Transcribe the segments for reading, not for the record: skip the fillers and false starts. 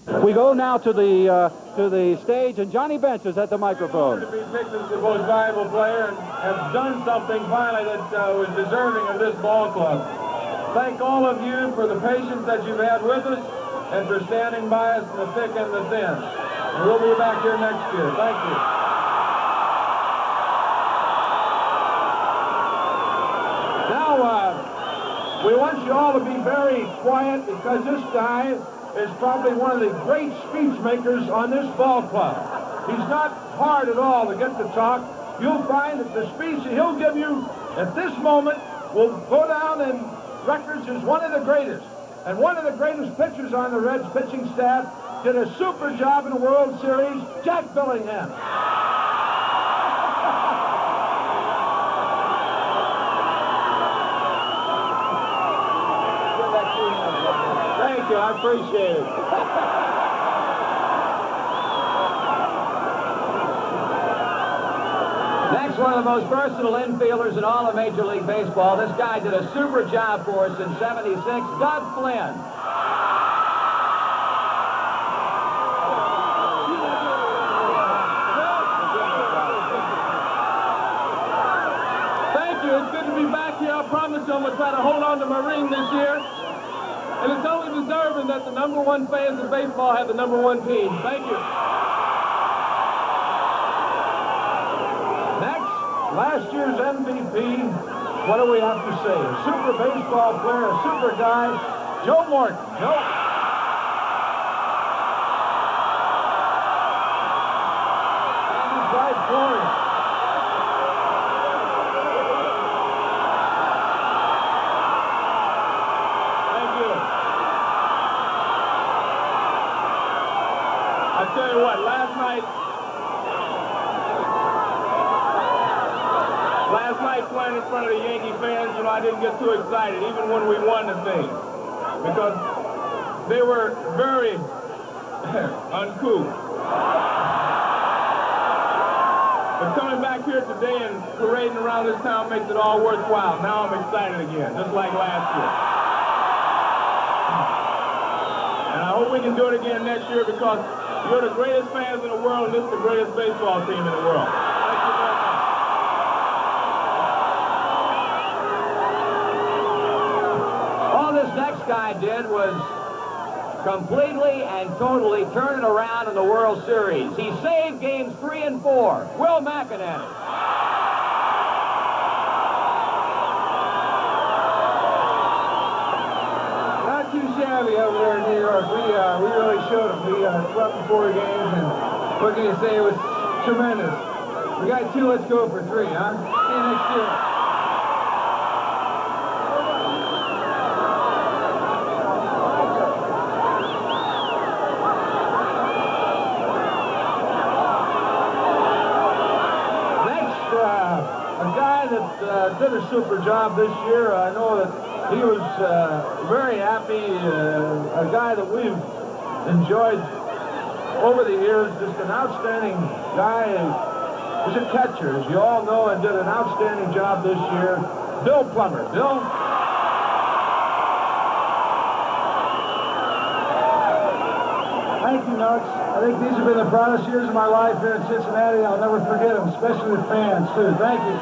We go now to the stage, and Johnny Bench is at the microphone. To be picked as the most valuable player and have done something finally that was deserving of this ball club. Thank all of you for the patience that you've had with us and for standing by us in the thick and the thin. And we'll be back here next year. Thank you. Now, we want you all to be very quiet because this guy is probably one of the great speech makers on this ball club. He's not hard at all to get to talk. You'll find that the speech that he'll give you at this moment will go down in records as one of the greatest. And one of the greatest pitchers on the Reds pitching staff did a super job in the World Series, Jack Billingham. Thank you, I appreciate it. Next, one of the most versatile infielders in all of Major League Baseball. This guy did a super job for us in '76, Doug Flynn. Thank you, it's good to be back here. I promise you I'm going to try to hold on to my ring this year. And it's only deserving that the #1 fans of baseball have the #1 team. Thank you. Next, last year's MVP, what do we have to say? A super baseball player, a super guy, Joe Morton. Joe. Right, Florida. I tell you what, last night playing in front of the Yankee fans, you know, I didn't get too excited, even when we won the thing, because they were very uncouth. But coming back here today and parading around this town makes it all worthwhile. Now I'm excited again, just like last year. And I hope we can do it again next year because you're the greatest fans in the world, and this is the greatest baseball team in the world. Thank you very much. All this next guy did was completely and totally turn it around in the World Series. He saved games 3 and 4. Will McInerney. Not too shabby over there in New York. We really showed them. We swept in 4 games, and what can you say? It was tremendous. We got 2. Let's go for 3, huh? See you next year. Did a super job this year. I know that he was very happy, a guy that we've enjoyed over the years, just an outstanding guy. He's a catcher, as you all know, and did an outstanding job this year. Bill Plummer. Bill? Thank you, Knox. I think these have been the proudest years of my life here in Cincinnati. I'll never forget them, especially the fans, too. Thank you.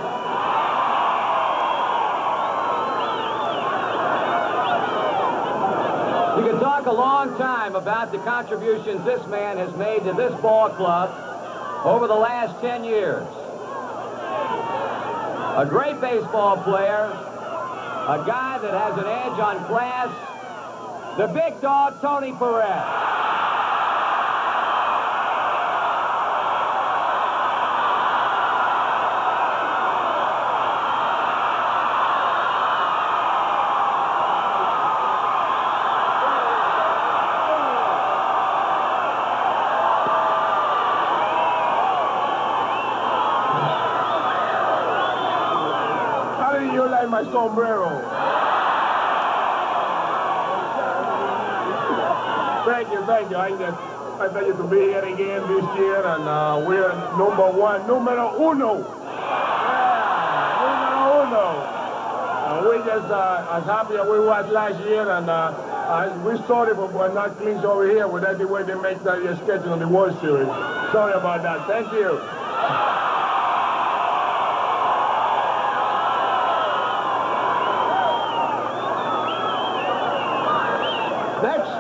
You can talk a long time about the contributions this man has made to this ball club over the last 10 years. A great baseball player, a guy that has an edge on class, the big dog, Tony Perez. My sombrero. Thank you. I'm excited to be here again this year, and we're numero uno. Yeah, numero uno. And we're just as happy as we was last year, and We're sorry for not cleans over here. Would that be where they make that your schedule on the World Series? Sorry about that. Thank you. Next,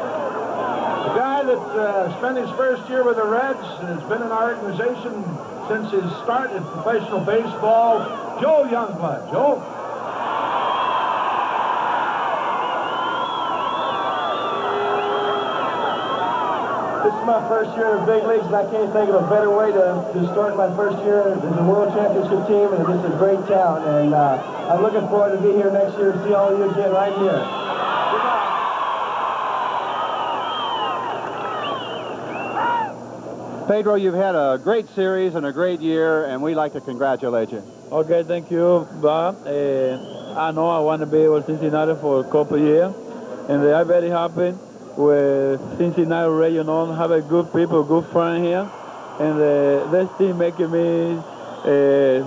the guy that spent his first year with the Reds has been in our organization since his start in professional baseball, Joe Youngblood. Joe? This is my first year in the big leagues, and I can't think of a better way to start my first year as a World Championship team, and this is a great town. And I'm looking forward to be here next year to see all of you again right here. Pedro, you've had a great series and a great year, and we'd like to congratulate you. Okay, thank you, Bob. I know I want to be with Cincinnati for a couple of years, and I'm very happy with Cincinnati Reds, have a good people, good friend here, and this team making me a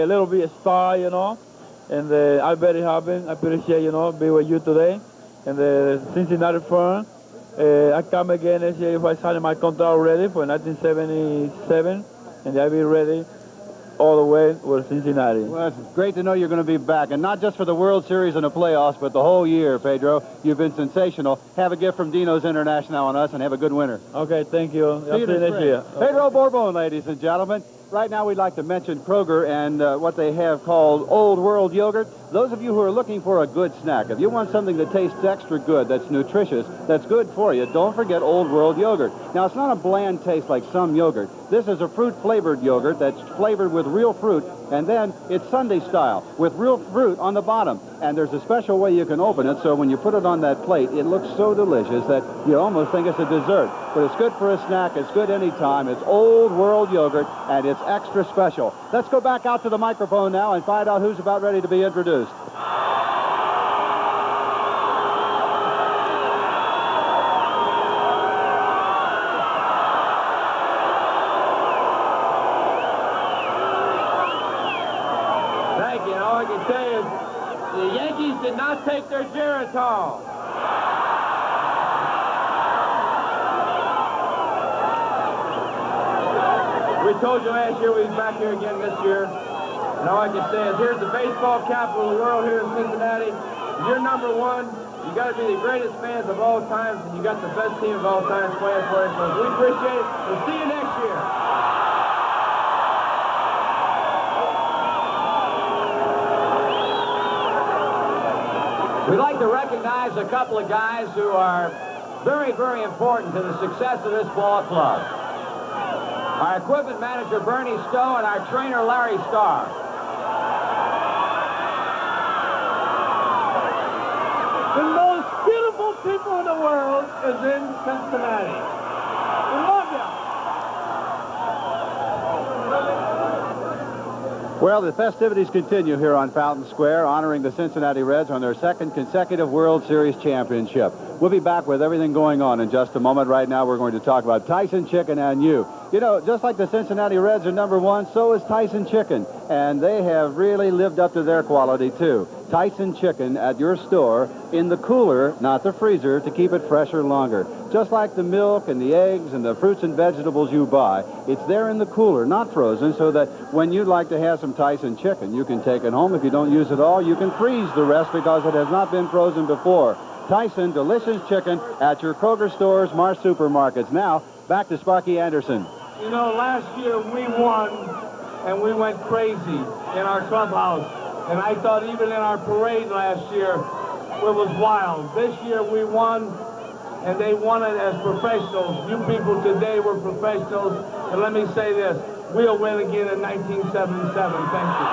little bit a star, and I'm very happy. I appreciate, be with you today, and the Cincinnati friend. I come again this year if I sign my contract already for 1977, and I'll be ready all the way with Cincinnati. Well, it's great to know you're going to be back, and not just for the World Series and the playoffs, but the whole year, Pedro. You've been sensational. Have a gift from Dino's International on us, and have a good winter. Okay, thank you. See you next year. Pedro Borbon, ladies and gentlemen. Right now, we'd like to mention Kroger and what they have called Old World Yogurt. Those of you who are looking for a good snack, if you want something that tastes extra good, that's nutritious, that's good for you, don't forget Old World Yogurt. Now, it's not a bland taste like some yogurt. This is a fruit-flavored yogurt that's flavored with real fruit, and then it's Sunday style with real fruit on the bottom. And there's a special way you can open it, so when you put it on that plate, it looks so delicious that you almost think it's a dessert. But it's good for a snack. It's good anytime. It's Old World Yogurt, and it's extra special. Let's go back out to the microphone now and find out who's about ready to be introduced. Thank you. All I can say is the Yankees did not take their Geritol. We told you last year we'd be back here again this year. And all I can say is here's the baseball capital of the world here in Cincinnati. You're number one. You got to be the greatest fans of all times, and you got the best team of all times playing for us. So we appreciate it. We'll see you next year. We'd like to recognize a couple of guys who are very, very important to the success of this ball club. Our equipment manager, Bernie Stowe, and our trainer, Larry Starr. The most beautiful people in the world is in Cincinnati. We love you. Well, the festivities continue here on Fountain Square, honoring the Cincinnati Reds on their second consecutive World Series championship. We'll be back with everything going on in just a moment. Right now, we're going to talk about Tyson Chicken and you. You know, just like the Cincinnati Reds are number one, so is Tyson Chicken. And they have really lived up to their quality, too. Tyson Chicken at your store in the cooler, not the freezer, to keep it fresher longer. Just like the milk and the eggs and the fruits and vegetables you buy, it's there in the cooler, not frozen, so that when you'd like to have some Tyson Chicken, you can take it home. If you don't use it all, you can freeze the rest because it has not been frozen before. Tyson Delicious Chicken at your Kroger stores, Mars supermarkets. Now, back to Sparky Anderson. You know, last year we won, and we went crazy in our clubhouse. And I thought even in our parade last year, it was wild. This year we won, and they won it as professionals. You people today were professionals. And let me say this, we'll win again in 1977. Thank you.